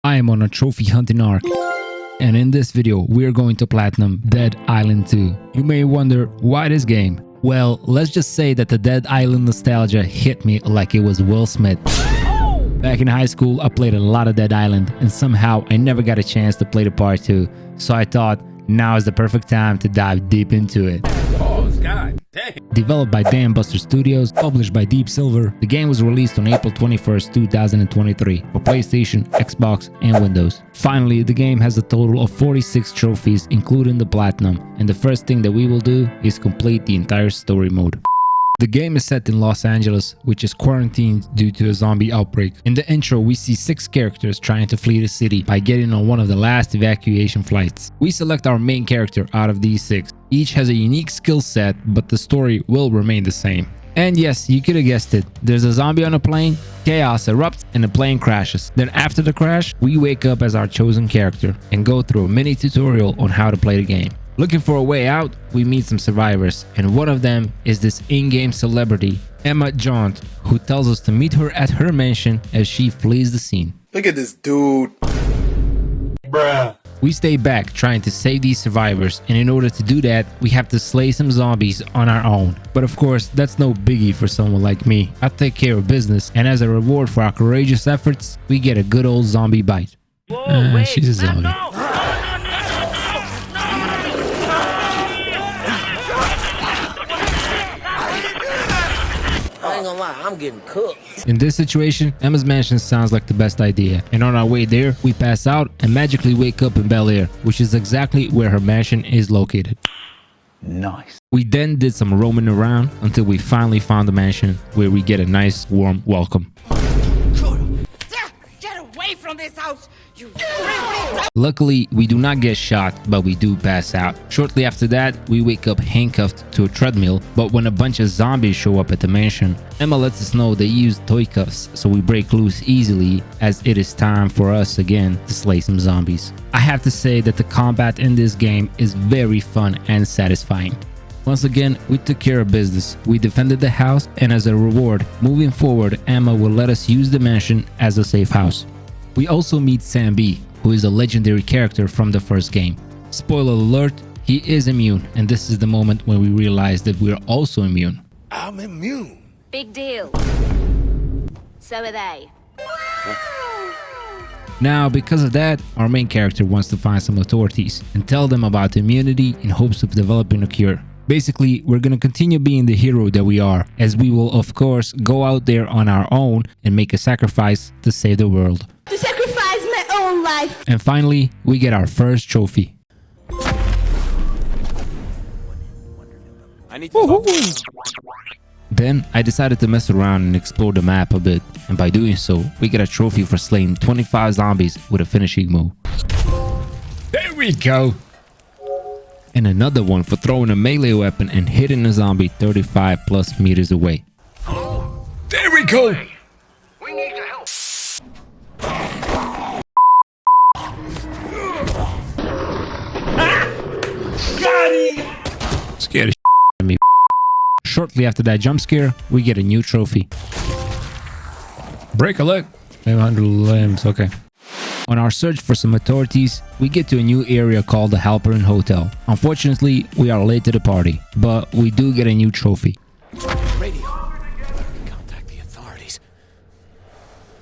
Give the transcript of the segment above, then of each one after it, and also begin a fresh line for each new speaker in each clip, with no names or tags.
I am on a trophy hunting arc, and in this video we are going to platinum Dead Island 2. You may wonder why this game? Well, let's just say that the Dead Island nostalgia hit me like it was Will Smith. Back in high school I played a lot of Dead Island and somehow I never got a chance to play the part 2, so I thought now is the perfect time to dive deep into it.
God dang.
Developed by Dan Buster Studios, published by Deep Silver, the game was released on April 21st, 2023 for PlayStation, Xbox, and Windows. Finally, the game has a total of 46 trophies, including the Platinum, and the first thing that we will do is complete the entire story mode. The game is set in Los Angeles, which is quarantined due to a zombie outbreak. In the intro, we see 6 characters trying to flee the city by getting on one of the last evacuation flights. We select our main character out of these 6. Each has a unique skill set, but the story will remain the same. And yes, you could have guessed it. There's a zombie on a plane, chaos erupts, and the plane crashes. Then after the crash, we wake up as our chosen character and go through a mini tutorial on how to play the game. Looking for a way out, we meet some survivors, and one of them is this in-game celebrity, Emma Jaunt, who tells us to meet her at her mansion as she flees the scene.
Look at this dude. Bruh.
We stay back trying to save these survivors, and in order to do that, we have to slay some zombies on our own. But of course, that's no biggie for someone like me. I take care of business, and as a reward for our courageous efforts, we get a good old zombie bite.
Whoa,
she's a zombie.
No.
I ain't gonna lie, I'm getting cooked.
In this situation, Emma's mansion sounds like the best idea, and on our way there, we pass out and magically wake up in Bel Air, which is exactly where her mansion is located.
Nice.
We then did some roaming around until we finally found the mansion, where we get a nice warm welcome.
Get away from this house, you
Luckily, we do not get shot, but we do pass out. Shortly after that, we wake up handcuffed to a treadmill, but when a bunch of zombies show up at the mansion, Emma lets us know they use toy cuffs, so we break loose easily as it is time for us again to slay some zombies. I have to say that the combat in this game is very fun and satisfying. Once again, we took care of business. We defended the house, and as a reward, moving forward, Emma will let us use the mansion as a safe house. We also meet Sam B, who is a legendary character from the first game. Spoiler alert, he is immune, and this is the moment when we realize that we are also immune.
I'm immune.
Big deal. So are they.
Now, because of that, our main character wants to find some authorities and tell them about immunity in hopes of developing a cure. Basically, we're gonna continue being the hero that we are, as we will of course go out there on our own and make a sacrifice to save the world.
to sacrifice my own life.
And finally, we get our first trophy.
I need to
Then I decided to mess around and explore the map a bit, and by doing so, we get a trophy for slaying 25 zombies with a finishing move. There we go! And another one for throwing a melee weapon and hitting a zombie 35 plus meters away. There we go!
We need to help.
Scared the out of me. Shortly after that jump scare, we get a new trophy. Break a leg. 500 limbs, okay. On our search for some authorities, we get to a new area called the Halperin Hotel. Unfortunately, we are late to the party, but we do get a new trophy.
radio. Contact the authorities.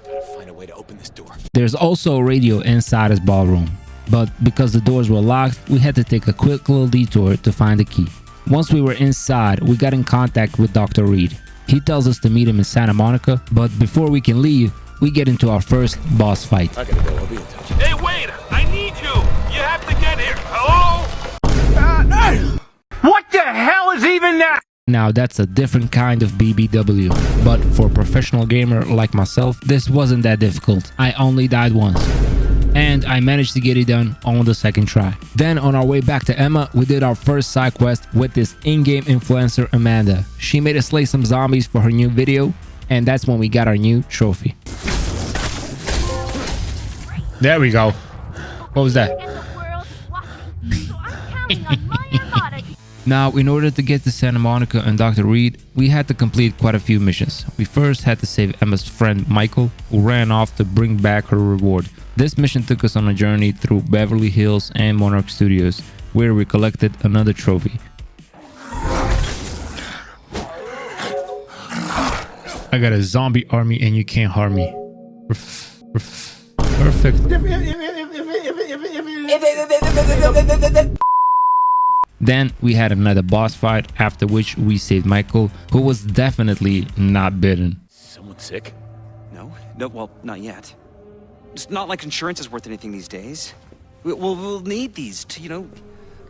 Gotta find a way to open this door.
There's also a radio inside his ballroom, but because the doors were locked, we had to take a quick little detour to find the key. Once we were inside, we got in contact with Dr. Reed. He tells us to meet him in Santa Monica, but before we can leave, we get into our first boss fight.
I gotta go. I'll be in touch.
Hey, wait! I need you! You have to get here! Hello? What the hell is even that?
Now that's a different kind of BBW, but for a professional gamer like myself, this wasn't that difficult. I only died once, and I managed to get it done on the second try. Then on our way back to Emma, we did our first side quest with this in-game influencer Amanda. She made us slay some zombies for her new video, and that's when we got our new trophy. There we go. What was that? Now, in order to get to Santa Monica and Dr. Reed, we had to complete quite a few missions. We first had to save Emma's friend Michael, who ran off to bring back her reward. This mission took us on a journey through Beverly Hills and Monarch Studios, where we collected another trophy. I got a zombie army and you can't harm me. Perfect. Then we had another boss fight, after which we saved Michael, who was definitely not bitten.
Someone sick?
No, well, not yet. It's not like insurance is worth anything these days. We'll need these to,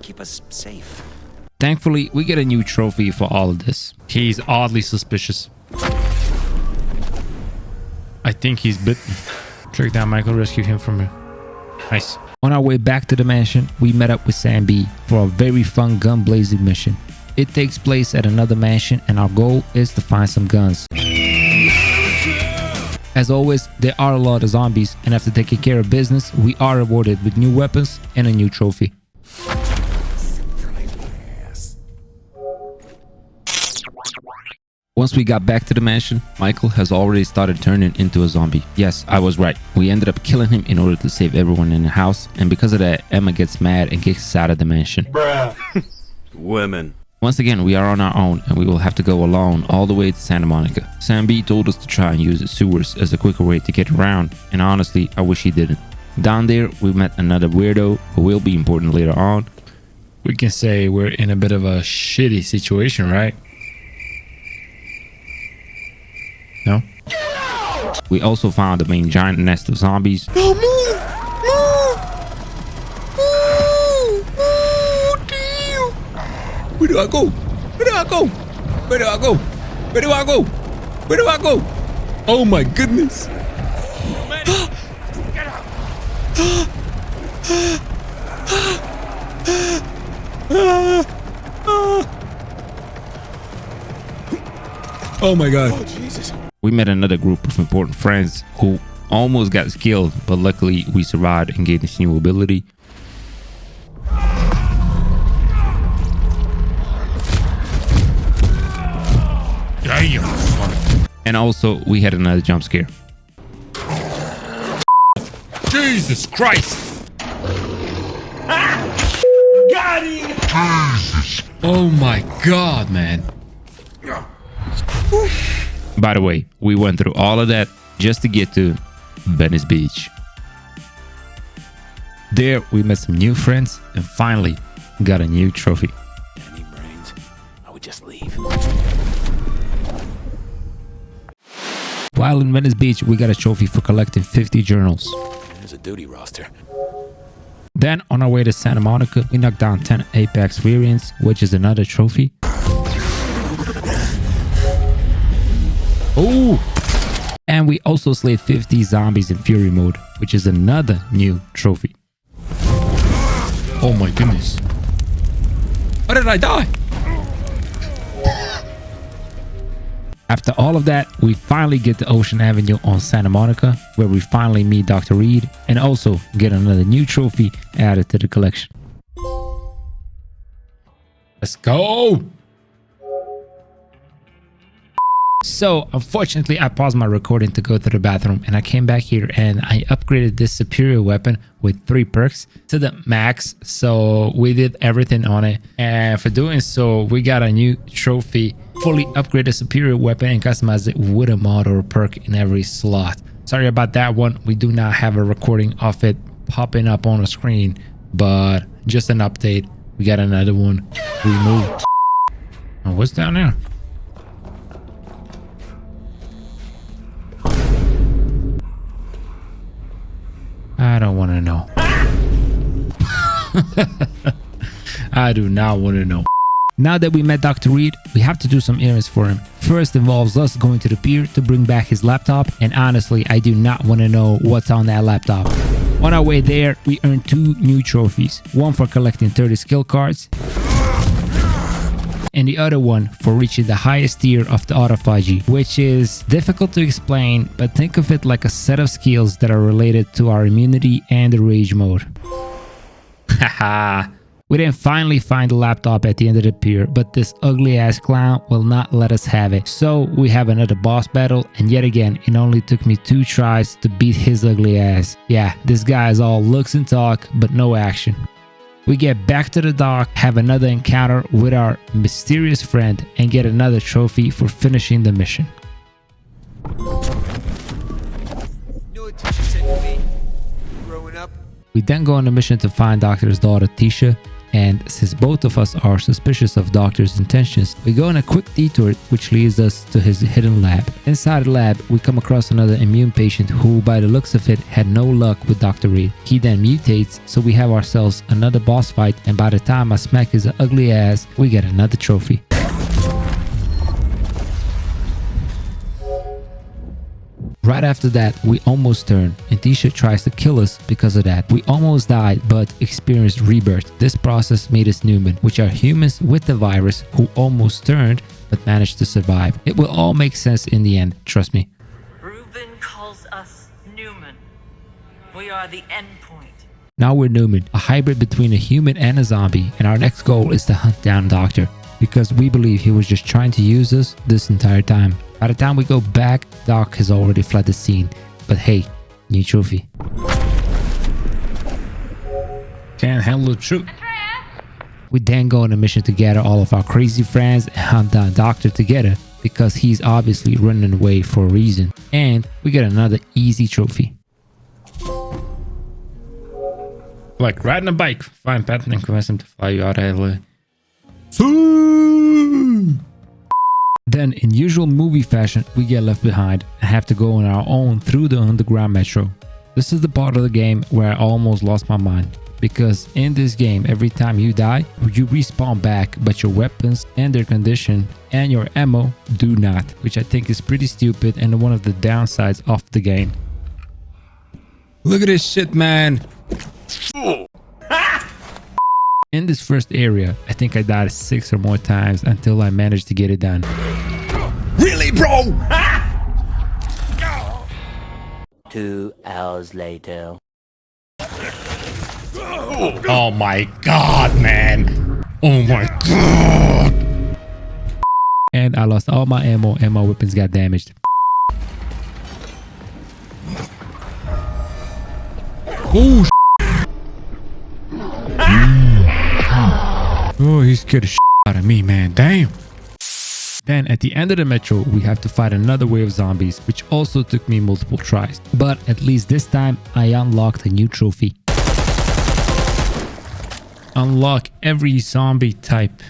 keep us safe.
Thankfully, we get a new trophy for all of this. He's oddly suspicious. I think he's bitten. Track down Michael, rescue him from her. Nice. On our way back to the mansion, we met up with Sam B for a very fun gun blazing mission. It takes place at another mansion and our goal is to find some guns. As always, there are a lot of zombies and after taking care of business, we are rewarded with new weapons and a new trophy. Once we got back to the mansion, Michael has already started turning into a zombie. Yes, I was right. We ended up killing him in order to save everyone in the house, and because of that, Emma gets mad and kicks us out of the mansion.
Bruh. Women.
Once again, we are on our own and we will have to go alone all the way to Santa Monica. Sam B told us to try and use the sewers as a quicker way to get around, and honestly, I wish he didn't. Down there, we met another weirdo who will be important later on. We can say we're in a bit of a shitty situation, right? No? We also found the main giant nest of zombies.
No, move! Move! Damn! Where do I go? Where do I go? Where do I go? Where do I go? Where do I go? Oh my goodness! Get out! Oh my god. Oh Jesus.
We met another group of important friends who almost got killed, but luckily we survived and gained this new ability. And also we had another jump scare. Jesus Christ!
Got him!
Oh my god, man. By the way, we went through all of that just to get to Venice Beach. There we met some new friends and finally got a new trophy.
Any brains? I would just leave.
While in Venice Beach, we got a trophy for collecting 50 journals.
There's a duty roster.
Then on our way to Santa Monica, we knocked down 10 Apex variants, which is another trophy. Oh! And we also slayed 50 zombies in Fury mode, which is another new trophy. Oh my goodness. How did I die? After all of that, we finally get to Ocean Avenue on Santa Monica, where we finally meet Dr. Reed and also get another new trophy added to the collection. Let's go! So, unfortunately, I paused my recording to go to the bathroom and I came back here and I upgraded this superior weapon with 3 perks to the max. So, we did everything on it. And for doing so, we got a new trophy, fully upgraded superior weapon and customized it with a mod or a perk in every slot. Sorry about that one. We do not have a recording of it popping up on the screen, but just an update. We got another one removed. Oh, what's down there? I don't want to know. I do not want to know. Now that we met Dr. Reed, we have to do some errands for him. First involves us going to the pier to bring back his laptop, and honestly, I do not want to know what's on that laptop. On our way there, we earned 2 new trophies. One for collecting 30 skill cards, and the other one for reaching the highest tier of the autophagy, which is difficult to explain, but think of it like a set of skills that are related to our immunity and the rage mode. Haha. We then finally find the laptop at the end of the pier, but this ugly ass clown will not let us have it. So we have another boss battle, and yet again it only took me 2 tries to beat his ugly ass. Yeah, this guy is all looks and talk, but no action. We get back to the dock, have another encounter with our mysterious friend, and get another trophy for finishing the mission.
You know what Tisha said to me growing up?
We then go on a mission to find Doctor's daughter Tisha, and since both of us are suspicious of Doctor's intentions, we go on a quick detour which leads us to his hidden lab. Inside the lab, we come across another immune patient who, by the looks of it, had no luck with Dr. Reed. He then mutates, so we have ourselves another boss fight, and by the time I smack his ugly ass, we get another trophy. Right after that, we almost turn, and Tisha tries to kill us because of that. We almost died, but experienced rebirth. This process made us Newman, which are humans with the virus who almost turned, but managed to survive. It will all make sense in the end, trust me.
Reuben calls us Newman. We are the endpoint.
Now we're Newman, a hybrid between a human and a zombie, and our next goal is to hunt down Doctor, because we believe he was just trying to use us this entire time. By the time we go back, Doc has already fled the scene. But hey, new trophy.
Can't handle the truth.
We then go on a mission to gather all of our crazy friends and hunt down Doctor together, because he's obviously running away for a reason. And we get another easy trophy.
Like riding a bike. Find Patton and convince him to fly you out of LA.
Then, in usual movie fashion, we get left behind and have to go on our own through the underground metro. This is the part of the game where I almost lost my mind, because in this game, every time you die, you respawn back, but your weapons and their condition and your ammo do not, which I think is pretty stupid and one of the downsides of the game.
Look at this shit, man.
In this first area, I think I died 6 or more times until I managed to get it done.
Really, bro?
2 hours later.
Oh my god, man. Oh my god.
And I lost all my ammo and my weapons got damaged.
Oh, oh, he scared the shit out of me, man. Damn.
Then at the end of the metro, we have to fight another wave of zombies, which also took me multiple tries. But at least this time, I unlocked a new trophy. Unlock every zombie type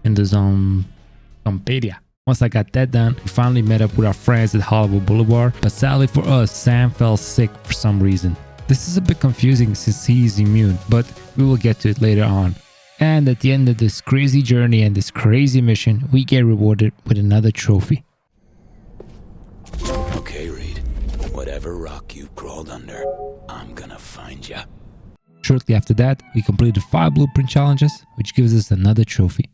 in the Zompedia. Once I got that done, we finally met up with our friends at Hollywood Boulevard, but sadly for us, Sam fell sick for some reason. This is a bit confusing since he's immune, but we will get to it later on. And at the end of this crazy journey and this crazy mission, we get rewarded with another trophy.
Okay, Reed. Whatever rock you crawled under, I'm gonna find ya.
Shortly after that, we completed 5 blueprint challenges, which gives us another trophy.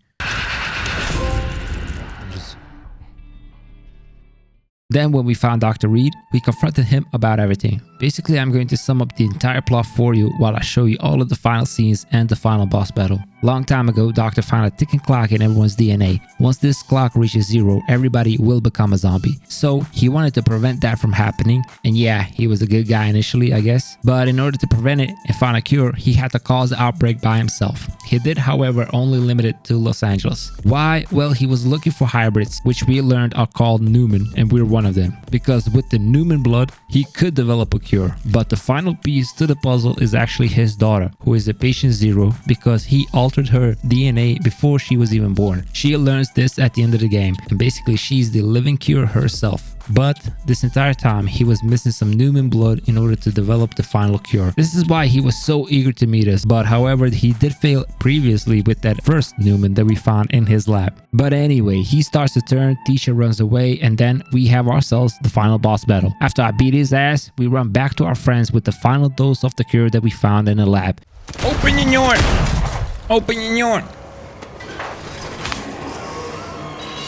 Then when we found Dr. Reed, we confronted him about everything. Basically, I'm going to sum up the entire plot for you while I show you all of the final scenes and the final boss battle. Long time ago, Doctor found a ticking clock in everyone's DNA. Once this clock reaches 0, everybody will become a zombie. So he wanted to prevent that from happening. And yeah, he was a good guy initially, I guess. But in order to prevent it and find a cure, he had to cause the outbreak by himself. He did, however, only limit it to Los Angeles. Why? Well, he was looking for hybrids, which we learned are called Newman, and we're one of them. Because with the Newman blood, he could develop a cure. But the final piece to the puzzle is actually his daughter, who is a patient 0, because he altered her DNA before she was even born. She learns this at the end of the game, and basically she's the living cure herself. But this entire time, he was missing some Newman blood in order to develop the final cure. This is why he was so eager to meet us, but however, he did fail previously with that first Newman that we found in his lab. But anyway, he starts to turn, Tisha runs away, and then we have ourselves the final boss battle. After I beat his ass, we run back to our friends with the final dose of the cure that we found in the lab.
Open your door. Open your door.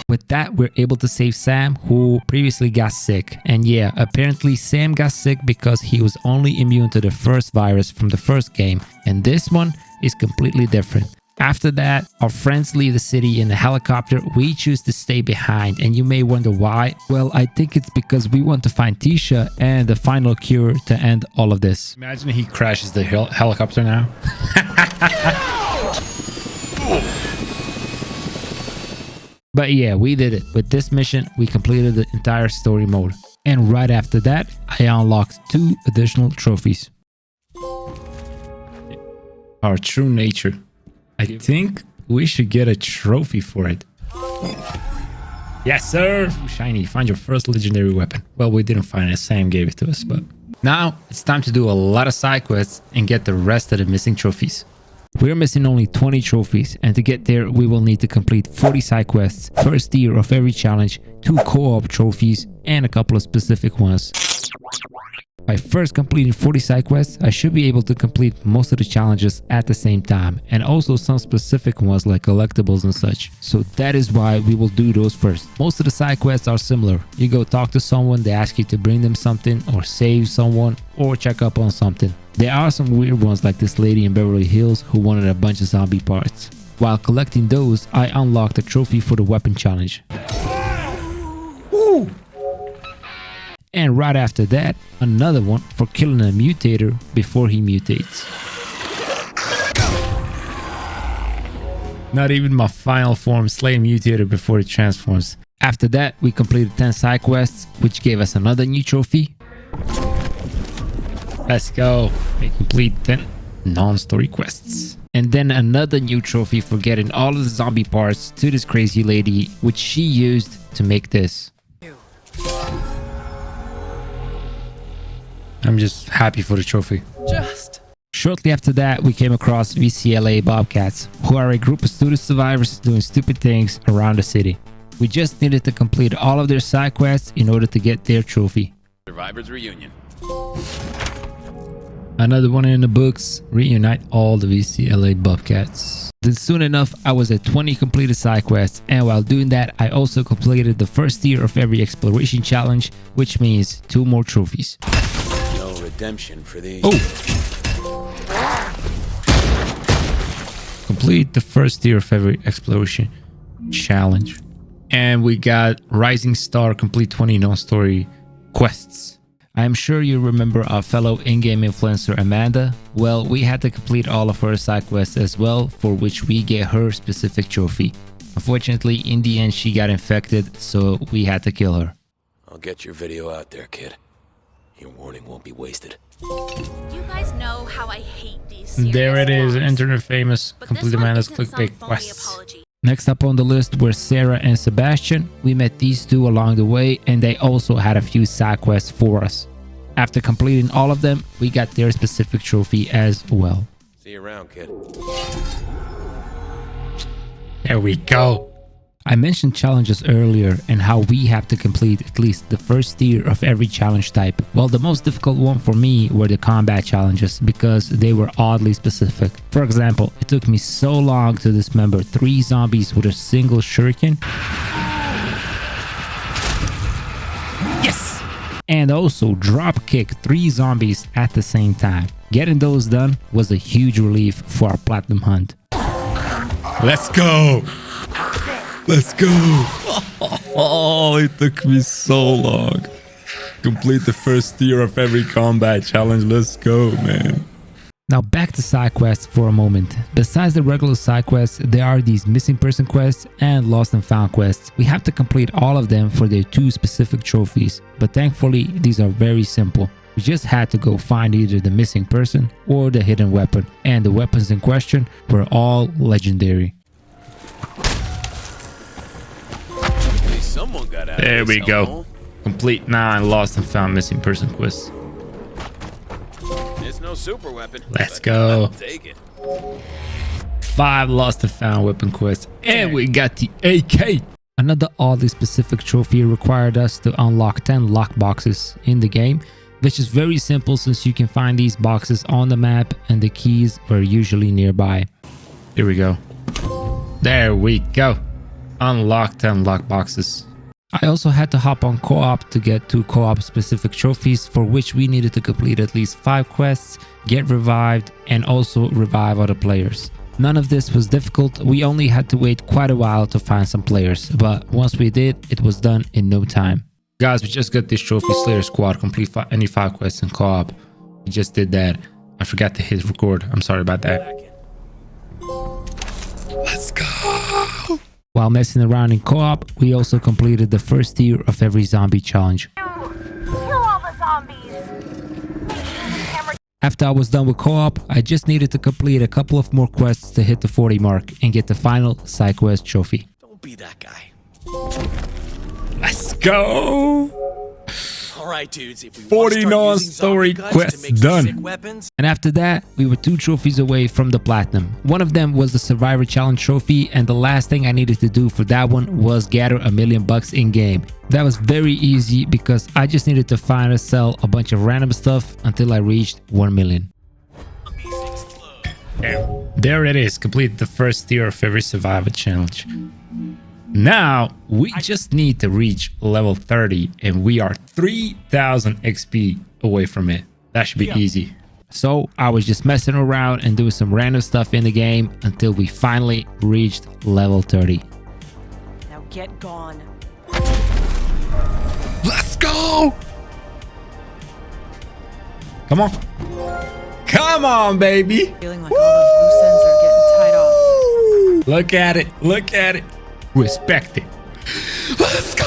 With that, we're able to save Sam, who previously got sick. And yeah, apparently Sam got sick because he was only immune to the first virus from the first game. And this one is completely different. After that, our friends leave the city in a helicopter. We choose to stay behind, and you may wonder why. Well, I think it's because we want to find Tisha and the final cure to end all of this.
Imagine he crashes the helicopter now.
But yeah, we did it. With this mission, we completed the entire story mode. And right after that, I unlocked 2 additional trophies.
Our true nature. I think we should get a trophy for it. Yes, sir. Shiny, find your first legendary weapon. Well, we didn't find it. Sam gave it to us, but now it's time to do a lot of side quests and get the rest of the missing trophies.
We're missing only 20 trophies, and to get there, we will need to complete 40 side quests, first tier of every challenge, 2 co-op trophies, and a couple of specific ones. By first completing 40 side quests, I should be able to complete most of the challenges at the same time, and also some specific ones like collectibles and such. So that is why we will do those first. Most of the side quests are similar. You go talk to someone, they ask you to bring them something, or save someone, or check up on something. There are some weird ones like this lady in Beverly Hills who wanted a bunch of zombie parts. While collecting those, I unlocked a trophy for the weapon challenge.
Ooh.
And right after that, another one for killing a mutator before he mutates.
Not even my final form, slay a mutator before it transforms.
After that, we completed 10 side quests, which gave us another new trophy.
Let's go. We complete 10 non-story quests.
And then another new trophy for getting all of the zombie parts to this crazy lady, which she used to make this.
I'm just happy for the trophy.
Shortly after that, we came across VCLA Bobcats, who are a group of student survivors doing stupid things around the city. We just needed to complete all of their side quests in order to get their trophy.
Survivors reunion.
Another one in the books, reunite all the VCLA Bobcats. Then soon enough, I was at 20 completed side quests, and while doing that, I also completed the first tier of every exploration challenge, which means 2 more trophies.
No redemption for these.
Oh! Complete the first tier of every exploration challenge. And we got Rising Star, complete 20 non-story quests.
I am sure you remember our fellow in-game influencer Amanda. Well, we had to complete all of her side quests as well, for which we get her specific trophy. Unfortunately, in the end she got infected, so we had to kill her.
I'll get your video out there, kid. Your warning won't be wasted.
You guys know how I hate these
There it is,
serious
enter the famous
But
complete
this one
Amanda's
isn't some
clickbait
phony
quests.
apology.
Next up on the list were Sarah and Sebastian. We met these 2 along the way, and they also had a few side quests for us. After completing all of them, we got their specific trophy as well.
See you around, kid.
There we go.
I mentioned challenges earlier and how we have to complete at least the first tier of every challenge type. Well, the most difficult one for me were the combat challenges because they were oddly specific. For example, it took me so long to dismember 3 zombies with a single shuriken. Yes! And also drop kick 3 zombies at the same time. Getting those done was a huge relief for our platinum hunt.
Let's go. Let's go. Oh, it took me so long. Complete the first tier of every combat challenge. Let's go, man.
Now back to side quests for a moment. Besides the regular side quests, there are these missing person quests and lost and found quests. We have to complete all of them for their 2 specific trophies, but thankfully these are very simple. We just had to go find either the missing person or the hidden weapon, and the weapons in question were all legendary.
Someone got out
There
of
we
this
go.
hole.
Complete 9 lost and found missing person quests.
It's no super weapon.
Let's
but
go.
I'll take it.
5 lost and found weapon quests. And we got the AK.
Another oddly specific trophy required us to unlock 10 lock boxes in the game, which is very simple since you can find these boxes on the map and the keys were usually nearby.
Here we go. There we go. Unlock 10 lock boxes.
I also had to hop on co-op to get 2 co-op specific trophies, for which we needed to complete at least 5 quests get revived, and also revive other players. None of this was difficult. We only had to wait quite a while to find some players, but once we did, it was done in no time.
Guys, we just got this trophy, Slayer Squad, complete any 5 quests in co-op. We just did that. I forgot to hit record. I'm sorry about that. Let's go.
While messing around in co-op, we also completed the first tier of every zombie challenge.
Kill all the zombies.
After I was done with co-op, I just needed to complete a couple of more quests to hit the 40 mark and get the final side quest trophy.
Don't be that guy.
Let's go.
All right, dudes. If we
40 non-story quests done.
weapons,
And after that, we were 2 trophies away from the platinum. One of them was the Survivor Challenge trophy, and the last thing I needed to do for that one was gather $1 million in game. That was very easy because I just needed to find and sell a bunch of random stuff until I reached 1 million.
There it is. Complete the first tier of every Survivor challenge. Now we just need to reach level 30 and we are 3000 XP away from it. That should be easy.
So I was just messing around and doing some random stuff in the game until we finally reached level 30.
Now get gone.
Let's go. Come on. Come on, baby.
Feeling like all those loose ends are getting tied off.
Look at it. Look at it. Respect it. Let's go.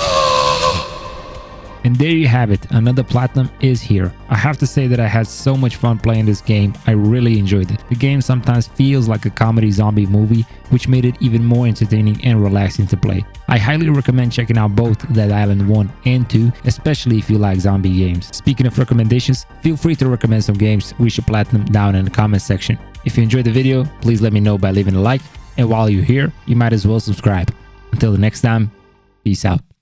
And there you have it, another platinum is here. I have to say that I had so much fun playing this game. I really enjoyed it. The game sometimes feels like a comedy zombie movie, which made it even more entertaining and relaxing to play. I highly recommend checking out both Dead Island 1 and 2, especially if you like zombie games. Speaking of recommendations, feel free to recommend some games we should platinum down in the comment section. If you enjoyed the video, please let me know by leaving a like, and while you're here, you might as well subscribe. Until the next time, peace out.